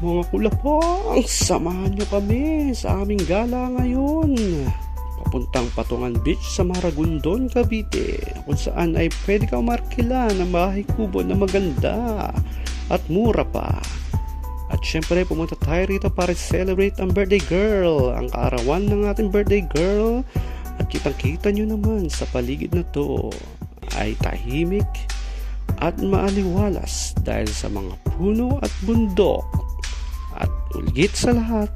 Mga kulapang, samahan nyo kami sa aming gala ngayon. Papuntang Patungan Beach sa Maragondon, Cavite, kung saan ay pwede kang markila ng bahay kubo na maganda at mura pa. At syempre pumunta tayo rito para celebrate ang birthday girl, ang kaarawan ng ating birthday girl. At kitang-kita nyo naman sa paligid na to ay tahimik at maaliwalas dahil sa mga puno at bundok. At ulgit sa lahat,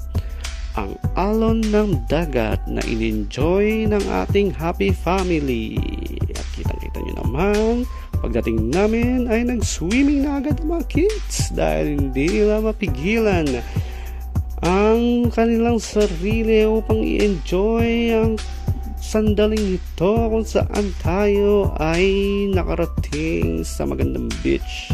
ang alon ng dagat na in-enjoy ng ating happy family. At kitang-kita nyo naman, pagdating namin ay nag-swimming na agad ang mga kids dahil hindi nila mapigilan ang kanilang sarili upang i-enjoy ang sandaling ito kung saan tayo ay nakarating sa magandang beach.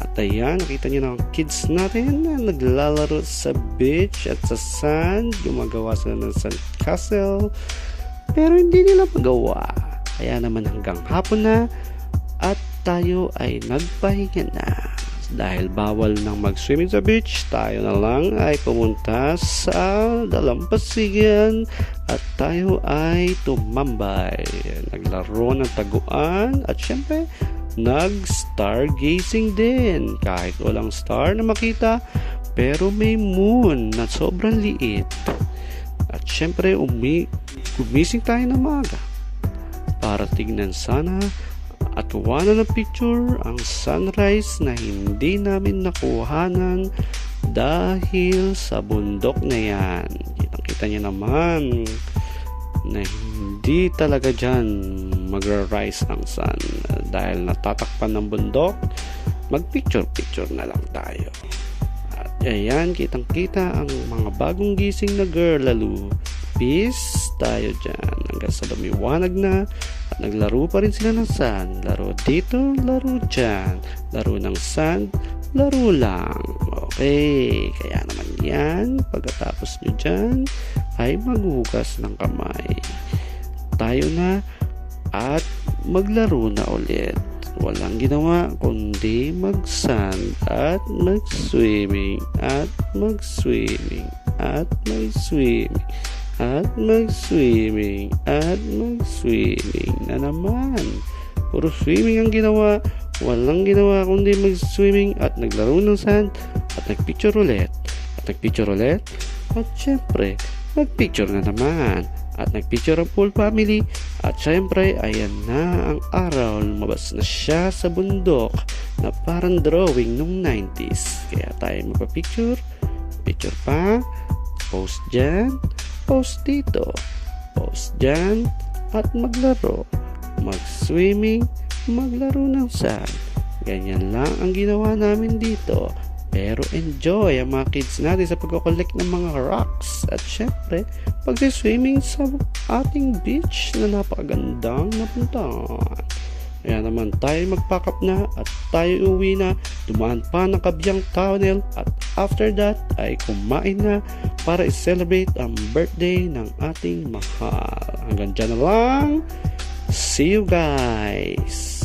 At ayan, nakita nyo na ang kids natin na naglalaro sa beach at sa sand. Gumagawa sila ng sand castle, pero hindi nila magawa. Kaya naman hanggang hapon na at tayo ay nagpahinga na. Dahil bawal nang mag-swimming sa beach, tayo na lang ay pumunta sa dalampasigan at tayo ay tumambay. Naglaro ng taguan at syempre nag-stargazing din. Kahit walang star na makita, pero may moon na sobrang liit. At syempre gumising tayo ng maga para tignan sana at kuhanan ng picture ang sunrise na hindi namin nakuhanan dahil sa bundok na yan. Kitang-kita niyo naman na hindi talaga dyan magra-rise ang sun dahil natatakpan ng bundok. Mag-picture na lang tayo. At ayan, kitang-kita ang mga bagong gising na girl lalo. Peace tayo dyan hanggang sa lumiwanag na at naglaro pa rin sila ng sand. Laro dito, laro dyan. Laro ng sand, laro lang. Okay, kaya naman yan, pagkatapos nyo dyan ay maghugas ng kamay. Tayo na at maglaro na ulit. Walang ginawa kundi mag-sand at mag-swimming at mag-swimming at mag-swimming at mag-swimming at mag-swimming na naman. Puro swimming ang ginawa, walang ginawa kundi mag-swimming at naglaro ng sand at nagpicture ulit at nagpicture ulit at syempre nagpicture na naman at nagpicture ang full family. At syempre ayan na ang araw, lumabas na siya sa bundok na parang drawing nung 90s. Kaya tayo magpa-picture, picture pa, post dyan, post dito, post dyan, at maglaro, mag-swimming, maglaro ng sand. Ganyan lang ang ginawa namin dito. Pero enjoy ang mga kids natin sa pagko-collect ng mga rocks at syempre pag-swimming sa ating beach na napakagandang napuntahan. Kaya naman tayo mag-pack up na at tayo uwi na, dumaan pa ng Kabyang Tunnel at after that ay kumain na para i-celebrate ang birthday ng ating mahal. Hanggang dyan na lang. See you guys!